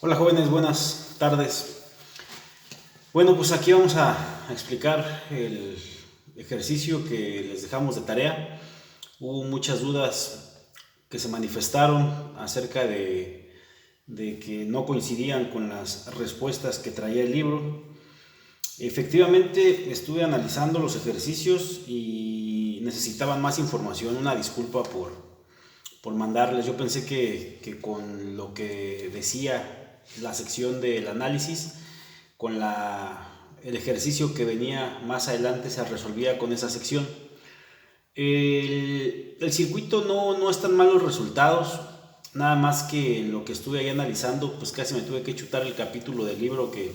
Hola jóvenes, buenas tardes. Bueno, pues aquí vamos a explicar el ejercicio que les dejamos de tarea. Hubo muchas dudas que se manifestaron acerca de que no coincidían con las respuestas que traía el libro. Efectivamente, estuve analizando los ejercicios y necesitaban más información. Una disculpa por mandarles. Yo pensé que con lo que decía la sección del análisis, con el ejercicio que venía más adelante se resolvía con esa sección. El circuito no están malos resultados, nada más que en lo que estuve ahí analizando, pues casi me tuve que chutar el capítulo del libro que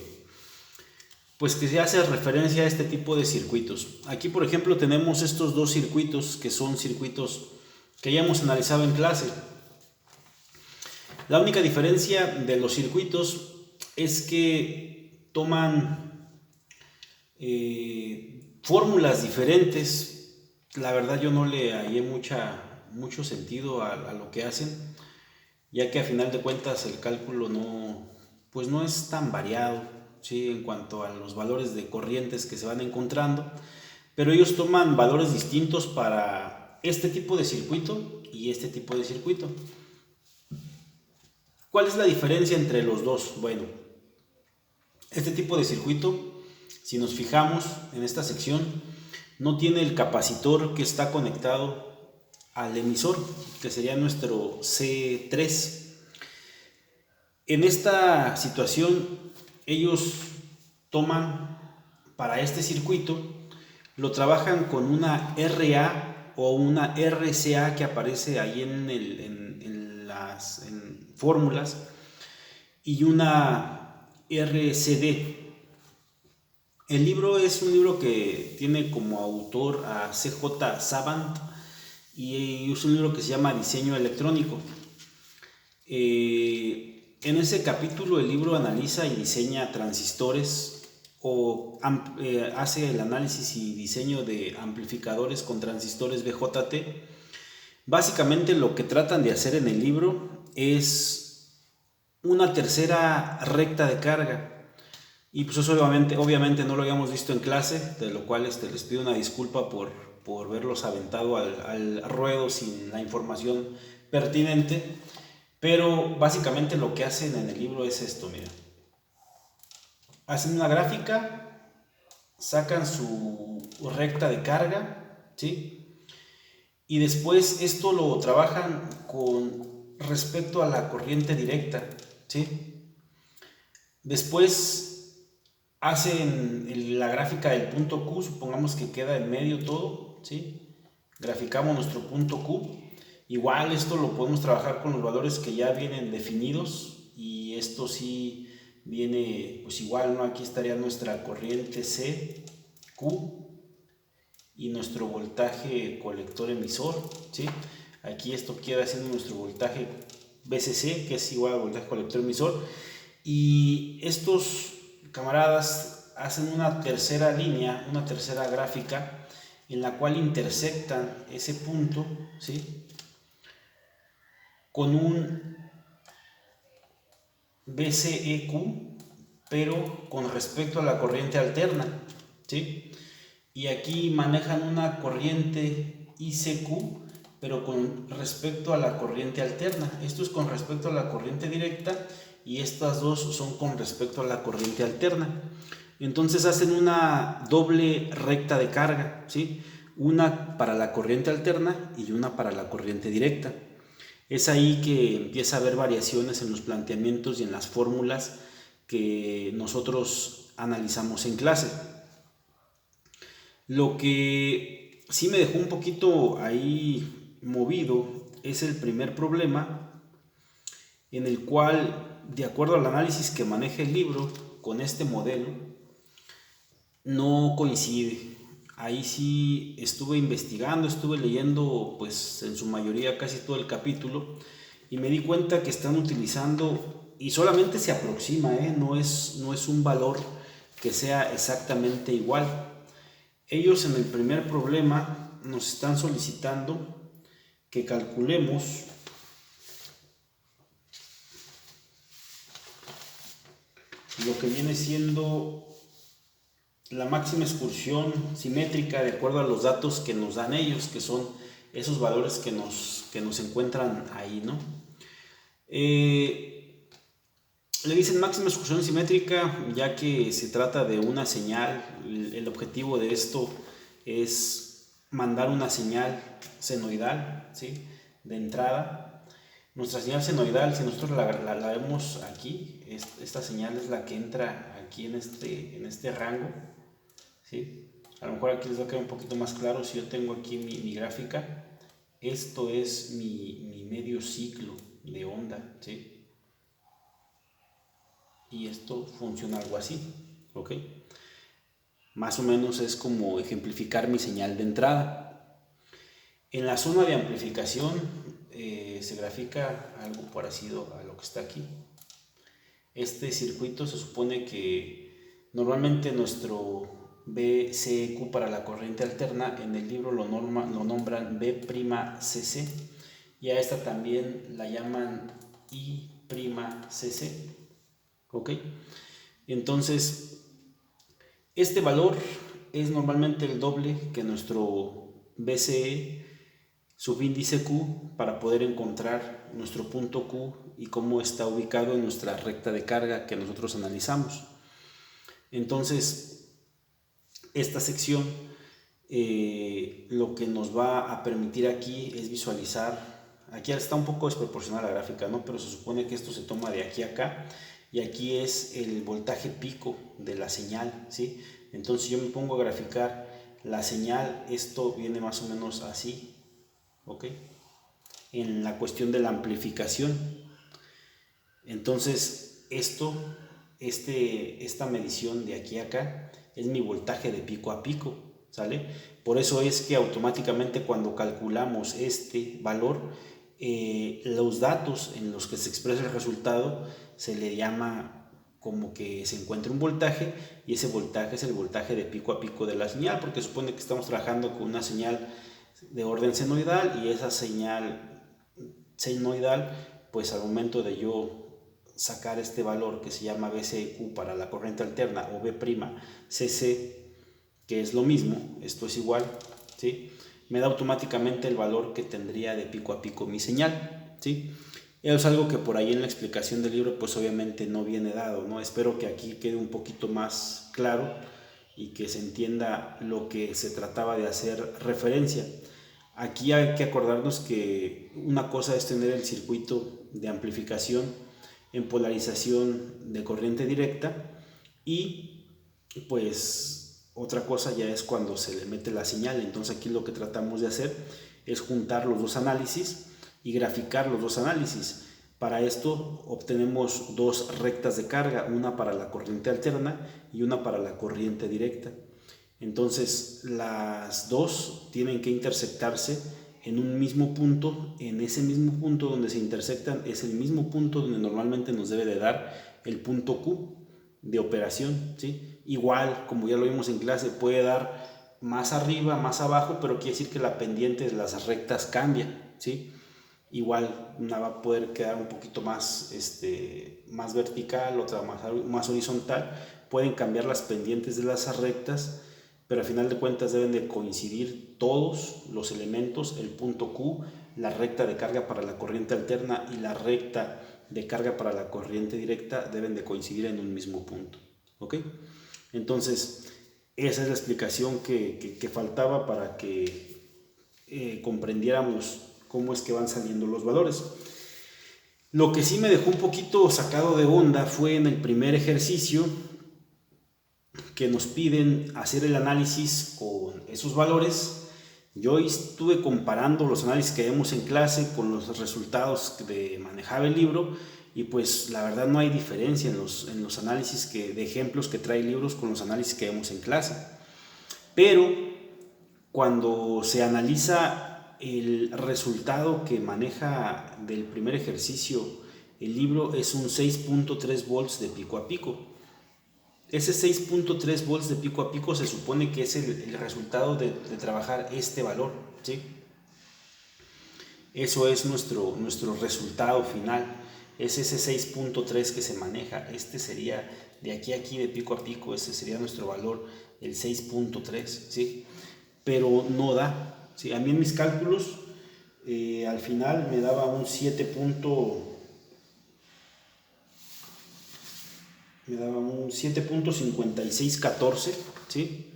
se hace referencia a este tipo de circuitos. Aquí, por ejemplo, tenemos estos dos circuitos que son circuitos que ya hemos analizado en clase. La única diferencia de los circuitos es que toman fórmulas diferentes. La verdad yo no le hallé mucho sentido a lo que hacen, ya que a final de cuentas el cálculo pues no es tan variado, ¿sí? En cuanto a los valores de corrientes que se van encontrando, pero ellos toman valores distintos para este tipo de circuito y este tipo de circuito. ¿Cuál es la diferencia entre los dos? Bueno, este tipo de circuito, si nos fijamos en esta sección, no tiene el capacitor que está conectado al emisor, que sería nuestro C3. En esta situación, ellos toman para este circuito, lo trabajan con una RA o una RCA que aparece ahí en las fórmulas y una RCD. El libro es un libro que tiene como autor a CJ Savant y es un libro que se llama Diseño Electrónico. En ese capítulo el libro analiza y diseña transistores o hace el análisis y diseño de amplificadores con transistores BJT. Básicamente lo que tratan de hacer en el libro es una tercera recta de carga. Y pues eso obviamente no lo habíamos visto en clase, de lo cual les pido una disculpa por verlos aventado al ruedo sin la información pertinente. Pero básicamente lo que hacen en el libro es esto, mira. Hacen una gráfica, sacan su recta de carga, ¿sí? Y después esto lo trabajan con respecto a la corriente directa, ¿sí? Después hacen la gráfica del punto Q, supongamos que queda en medio todo, ¿sí? Graficamos nuestro punto Q. Igual esto lo podemos trabajar con los valores que ya vienen definidos y esto sí viene pues igual, ¿no? Aquí estaría nuestra corriente C, Q y nuestro voltaje colector emisor, ¿sí? Aquí esto queda siendo nuestro voltaje VCC, que es igual al voltaje colector emisor. Y estos camaradas hacen una tercera línea, una tercera gráfica en la cual intersectan ese punto, ¿sí? Con un VCEQ, pero con respecto a la corriente alterna, ¿sí? Y aquí manejan una corriente ICQ, pero con respecto a la corriente alterna. Esto es con respecto a la corriente directa y estas dos son con respecto a la corriente alterna. Entonces hacen una doble recta de carga, ¿sí? Una para la corriente alterna y una para la corriente directa. Es ahí que empieza a haber variaciones en los planteamientos y en las fórmulas que nosotros analizamos en clase. Lo que sí me dejó un poquito ahí movido es el primer problema, en el cual, de acuerdo al análisis que maneja el libro con este modelo, no coincide. Ahí sí estuve investigando, estuve leyendo pues en su mayoría casi todo el capítulo y me di cuenta que están utilizando, y solamente se aproxima, no es un valor que sea exactamente igual. Ellos en el primer problema nos están solicitando que calculemos lo que viene siendo la máxima excursión simétrica de acuerdo a los datos que nos dan ellos, que son esos valores que nos encuentran ahí, ¿no? Le dicen máxima excursión simétrica ya que se trata de una señal. El objetivo de esto es mandar una señal senoidal, ¿sí?, de entrada. Nuestra señal senoidal, si nosotros la vemos aquí, esta señal es la que entra aquí en este rango, ¿sí? A lo mejor aquí les va a quedar un poquito más claro. Si yo tengo aquí mi gráfica, esto es mi medio ciclo de onda, ¿sí? Y esto funciona algo así, ¿ok? Más o menos es como ejemplificar mi señal de entrada. En la zona de amplificación se grafica algo parecido a lo que está aquí. Este circuito se supone que normalmente nuestro BCEQ para la corriente alterna en el libro lo nombran B'CC, y a esta también la llaman I'CC. ¿Ok? Entonces, este valor es normalmente el doble que nuestro BCE subíndice Q para poder encontrar nuestro punto Q y cómo está ubicado en nuestra recta de carga que nosotros analizamos. Entonces, esta sección lo que nos va a permitir aquí es visualizar. Aquí está un poco desproporcionada la gráfica, ¿no? Pero se supone que esto se toma de aquí a acá, y aquí es el voltaje pico de la señal, ¿sí? Entonces yo me pongo a graficar la señal, esto viene más o menos así, ¿ok? En la cuestión de la amplificación. Entonces esta medición de aquí a acá es mi voltaje de pico a pico, ¿sale? Por eso es que automáticamente cuando calculamos este valor, los datos en los que se expresa el resultado se le llama como que se encuentra un voltaje, y ese voltaje es el voltaje de pico a pico de la señal, porque supone que estamos trabajando con una señal de orden senoidal, y esa señal senoidal, pues al momento de yo sacar este valor que se llama BCQ para la corriente alterna, o B'CC, que es lo mismo, esto es igual, ¿sí?, me da automáticamente el valor que tendría de pico a pico mi señal, ¿sí? Es algo que por ahí en la explicación del libro pues obviamente no viene dado, ¿no? Espero que aquí quede un poquito más claro y que se entienda lo que se trataba de hacer referencia. Aquí hay que acordarnos que una cosa es tener el circuito de amplificación en polarización de corriente directa, y pues otra cosa ya es cuando se le mete la señal. Entonces aquí lo que tratamos de hacer es juntar los dos análisis y graficar los dos análisis. Para esto obtenemos dos rectas de carga, una para la corriente alterna y una para la corriente directa. Entonces las dos tienen que intersectarse en un mismo punto. En ese mismo punto donde se intersectan es el mismo punto donde normalmente nos debe de dar el punto Q de operación, ¿sí? Igual, como ya lo vimos en clase, puede dar más arriba, más abajo, pero quiere decir que la pendiente de las rectas cambia, ¿sí? Igual una va a poder quedar un poquito más, más vertical, otra más horizontal. Pueden cambiar las pendientes de las rectas, pero al final de cuentas deben de coincidir todos los elementos, el punto Q, la recta de carga para la corriente alterna y la recta de carga para la corriente directa deben de coincidir en un mismo punto, ¿ok? Entonces, esa es la explicación que faltaba para que comprendiéramos cómo es que van saliendo los valores. Lo que sí me dejó un poquito sacado de onda fue en el primer ejercicio, que nos piden hacer el análisis con esos valores. Yo estuve comparando los análisis que vemos en clase con los resultados que manejaba el libro, y pues la verdad no hay diferencia en los análisis de ejemplos que trae libros con los análisis que vemos en clase. Pero cuando se analiza el resultado que maneja del primer ejercicio el libro, es un 6.3 volts de pico a pico. Ese 6.3 volts de pico a pico se supone que es el resultado de trabajar este valor, ¿sí? Eso es nuestro resultado final. Es ese 6.3 que se maneja. Este sería de aquí a aquí, de pico a pico, ese sería nuestro valor, el 6.3, ¿sí? Pero no da, ¿sí? A mí en mis cálculos, al final me daba un 7.5614, ¿sí?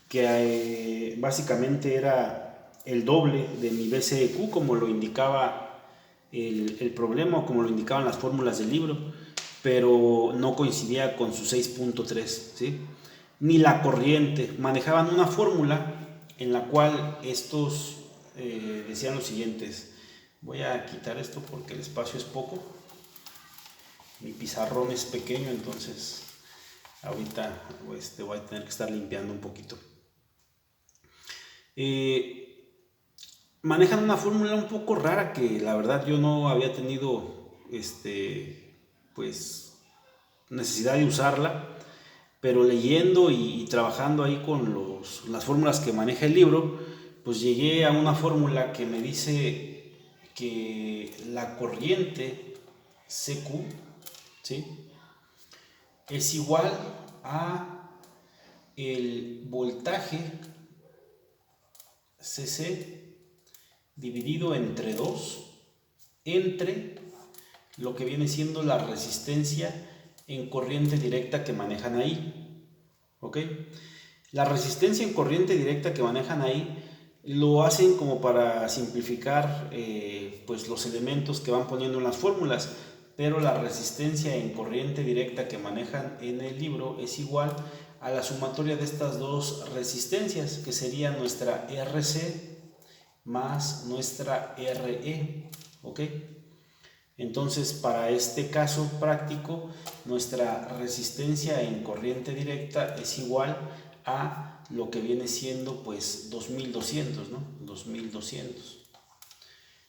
Que básicamente era el doble de mi BCEQ, como lo indicaba el problema o como lo indicaban las fórmulas del libro, pero no coincidía con su 6.3, ¿sí? Ni la corriente. Manejaban una fórmula en la cual estos decían los siguientes. Voy a quitar esto porque el espacio es poco. Mi pizarrón es pequeño, entonces ahorita voy a tener que estar limpiando un poquito. Manejan una fórmula un poco rara que la verdad yo no había tenido pues necesidad de usarla, pero leyendo y trabajando ahí con las fórmulas que maneja el libro, pues llegué a una fórmula que me dice que la corriente CQ, ¿sí?, es igual a el voltaje CC dividido entre 2 entre lo que viene siendo la resistencia en corriente directa que manejan ahí, ¿ok? La resistencia en corriente directa que manejan ahí lo hacen como para simplificar pues los elementos que van poniendo en las fórmulas, pero la resistencia en corriente directa que manejan en el libro es igual a la sumatoria de estas dos resistencias, que sería nuestra RC más nuestra RE, ¿ok? Entonces, para este caso práctico, nuestra resistencia en corriente directa es igual a lo que viene siendo pues 2200, ¿no? 2200.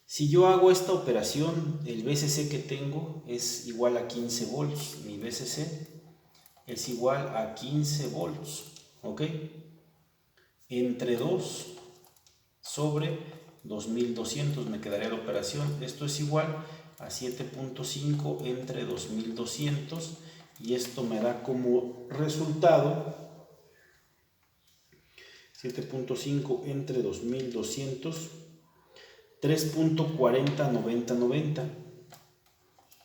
Si yo hago esta operación, el BCC que tengo es igual a 15 volts. Mi BCC es igual a 15 volts, ¿ok? Entre 2 sobre 2200 me quedaría la operación. Esto es igual a 7.5 entre 2200 y esto me da como resultado 7.5 entre 2200, 3.409090,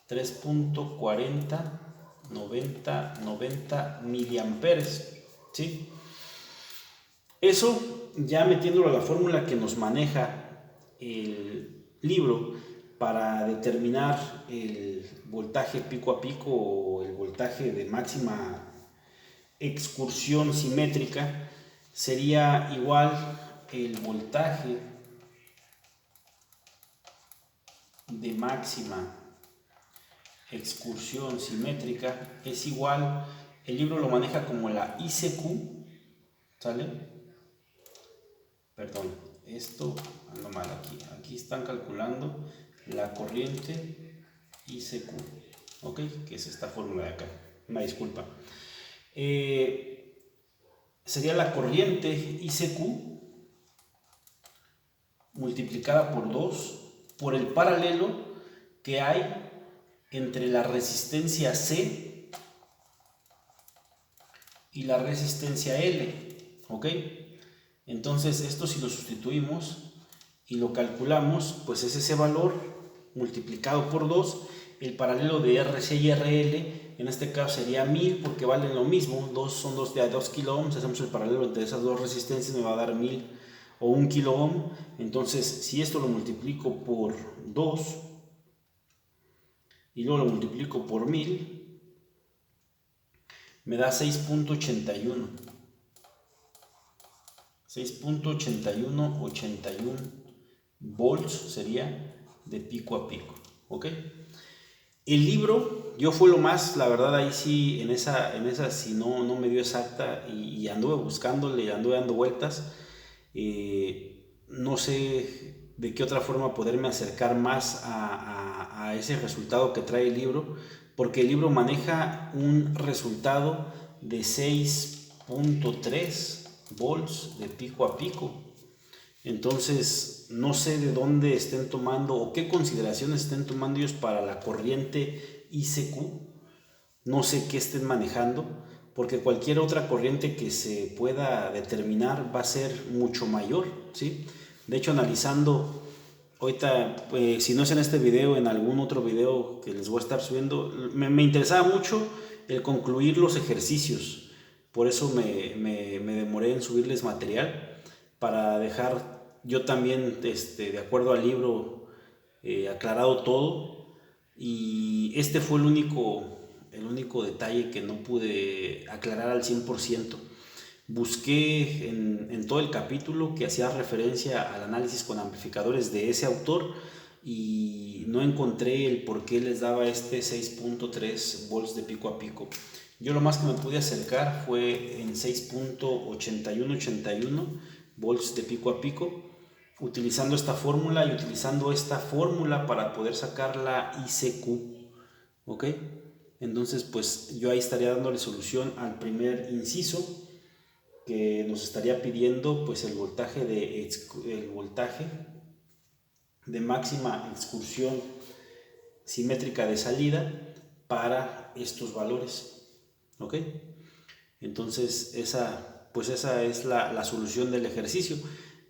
3.409090 miliamperes, ¿sí? Eso ya metiéndolo a la fórmula que nos maneja el libro para determinar el voltaje pico a pico o el voltaje de máxima excursión simétrica, sería igual el voltaje de máxima excursión simétrica es igual, el libro lo maneja como la ICQ, ¿sale? Perdón, esto ando mal aquí. Aquí están calculando la corriente ICQ, ¿ok? Que es esta fórmula de acá. Una disculpa. Sería la corriente ICQ multiplicada por 2 por el paralelo que hay entre la resistencia C y la resistencia L, ¿ok? Entonces esto, si lo sustituimos y lo calculamos, pues es ese valor multiplicado por 2, el paralelo de RC y RL, en este caso sería 1000 porque valen lo mismo, son 2 de 2 kilo ohms, hacemos el paralelo entre esas dos resistencias, me va a dar 1000 o 1 kilo ohm. Entonces si esto lo multiplico por 2 y luego lo multiplico por 1000, me da 6.81. 6.8181 volts sería de pico a pico, ¿ok? El libro, yo fue lo más, la verdad ahí sí, en esa sí no me dio exacta y anduve buscándole, anduve dando vueltas, no sé de qué otra forma poderme acercar más a ese resultado que trae el libro, porque el libro maneja un resultado de 6.3 volts de pico a pico. Entonces no sé de dónde estén tomando o qué consideraciones estén tomando ellos para la corriente ICQ, no sé qué estén manejando, porque cualquier otra corriente que se pueda determinar va a ser mucho mayor, ¿sí? De hecho, analizando ahorita, si no es en este video, en algún otro video que les voy a estar subiendo, me interesaba mucho el concluir los ejercicios. Por eso me demoré en subirles material, para dejar yo también, de acuerdo al libro, aclarado todo. Y este fue el único detalle que no pude aclarar al 100%. Busqué en todo el capítulo que hacía referencia al análisis con amplificadores de ese autor y no encontré el por qué les daba este 6.3 volts de pico a pico. Yo lo más que me pude acercar fue en 6.8181 volts de pico a pico, utilizando esta fórmula y utilizando esta fórmula para poder sacar la ICQ. ¿Ok? Entonces, pues yo ahí estaría dándole solución al primer inciso, que nos estaría pidiendo pues el voltaje de máxima excursión simétrica de salida para estos valores. ¿Ok? Entonces esa es la solución del ejercicio.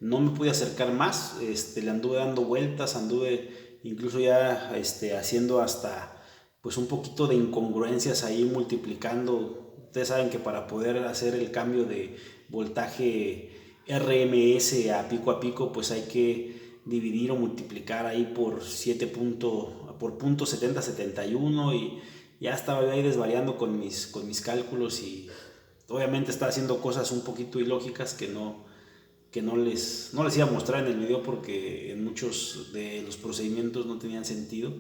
No me pude acercar más, le anduve dando vueltas, anduve incluso ya haciendo hasta pues un poquito de incongruencias ahí, multiplicando. Ustedes saben que para poder hacer el cambio de voltaje RMS a pico, pues hay que dividir o multiplicar ahí por punto 7071, y ya estaba ahí desvariando con mis cálculos, y obviamente estaba haciendo cosas un poquito ilógicas que no les iba a mostrar en el video, porque en muchos de los procedimientos no tenían sentido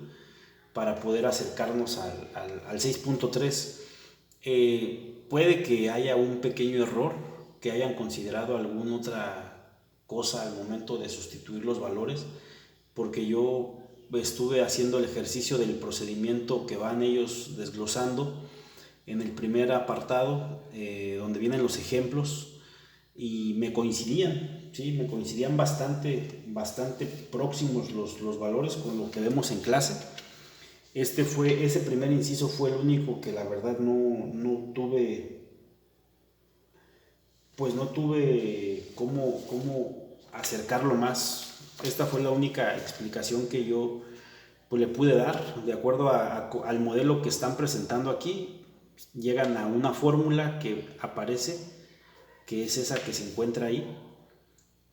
para poder acercarnos al 6.3. Puede que haya un pequeño error, que hayan considerado alguna otra cosa al momento de sustituir los valores, porque yo estuve haciendo el ejercicio del procedimiento que van ellos desglosando en el primer apartado, donde vienen los ejemplos, y me coincidían, ¿sí? Me coincidían bastante próximos los valores con lo que vemos en clase. Ese primer inciso fue el único que la verdad no tuve cómo acercarlo más. Esta fue la única explicación que yo pues le pude dar de acuerdo al modelo que están presentando aquí. Llegan a una fórmula que aparece, que es esa que se encuentra ahí,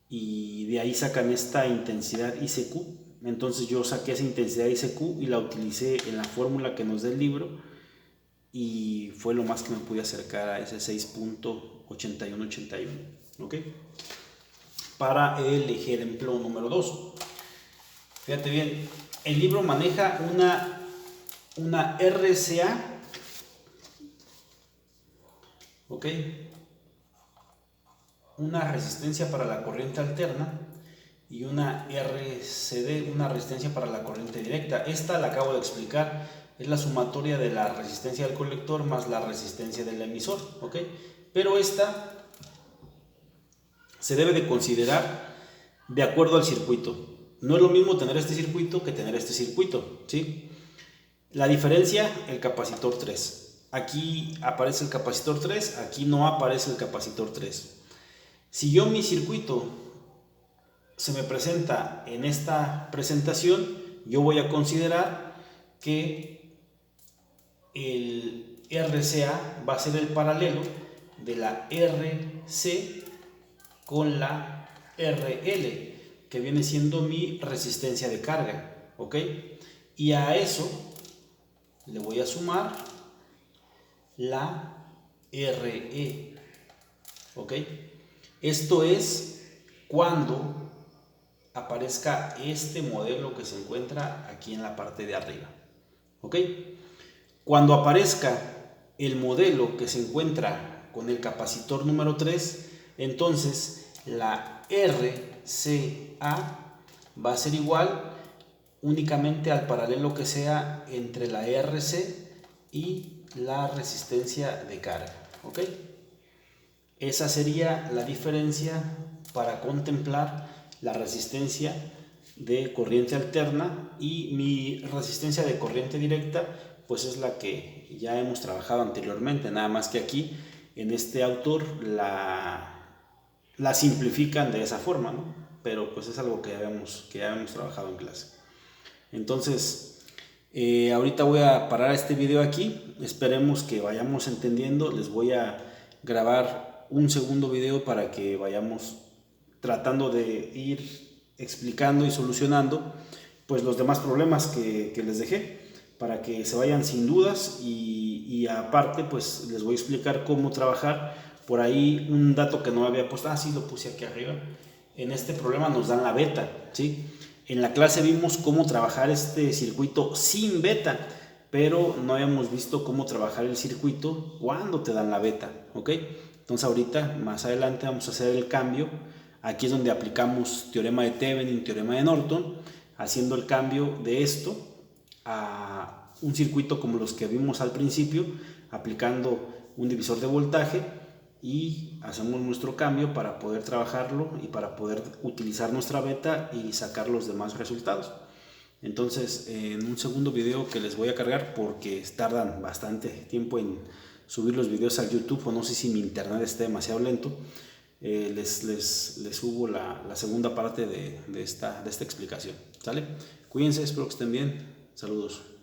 y de ahí sacan esta intensidad ICQ. Entonces yo saqué esa intensidad ICQ y la utilicé en la fórmula que nos da el libro, y fue lo más que me pude acercar a ese 6.8181. ¿Ok? Para el ejemplo número 2. Fíjate bien, el libro maneja una RCA, ¿ok? Una resistencia para la corriente alterna, y una RCD, una resistencia para la corriente directa. Esta la acabo de explicar, es la sumatoria de la resistencia del colector más la resistencia del emisor, ¿ok? Pero esta se debe de considerar de acuerdo al circuito. No es lo mismo tener este circuito que tener este circuito, ¿sí? La diferencia, el capacitor 3. Aquí aparece el capacitor 3, aquí no aparece el capacitor 3. Si yo mi circuito se me presenta en esta presentación, yo voy a considerar que el RCA va a ser el paralelo de la RC con la RL, que viene siendo mi resistencia de carga, ¿ok? Y a eso le voy a sumar la RE, ¿ok? Esto es cuando aparezca este modelo que se encuentra aquí en la parte de arriba, ¿ok? Cuando aparezca el modelo que se encuentra con el capacitor número 3, entonces la RCA va a ser igual únicamente al paralelo que sea entre la RC y la resistencia de carga, ¿ok? Esa sería la diferencia para contemplar la resistencia de corriente alterna y mi resistencia de corriente directa pues es la que ya hemos trabajado anteriormente, nada más que aquí en este autor la simplifican de esa forma, ¿no? Pero pues es algo que ya habíamos trabajado en clase. Entonces, ahorita voy a parar este video aquí, esperemos que vayamos entendiendo. Les voy a grabar un segundo video para que vayamos tratando de ir explicando y solucionando pues los demás problemas que les dejé, para que se vayan sin dudas, y aparte pues les voy a explicar cómo trabajar. Por ahí un dato que no había puesto, sí lo puse aquí arriba. En este problema nos dan la beta, ¿sí? En la clase vimos cómo trabajar este circuito sin beta, pero no habíamos visto cómo trabajar el circuito cuando te dan la beta, ¿ok? Entonces ahorita, más adelante, vamos a hacer el cambio. Aquí es donde aplicamos teorema de Thevenin, teorema de Norton, haciendo el cambio de esto a un circuito como los que vimos al principio, aplicando un divisor de voltaje, y hacemos nuestro cambio para poder trabajarlo y para poder utilizar nuestra beta y sacar los demás resultados. Entonces, en un segundo video que les voy a cargar, porque tardan bastante tiempo en subir los videos a YouTube, o no sé si mi internet está demasiado lento, les subo la segunda parte de esta explicación. ¿Sale? Cuídense, espero que estén bien. Saludos.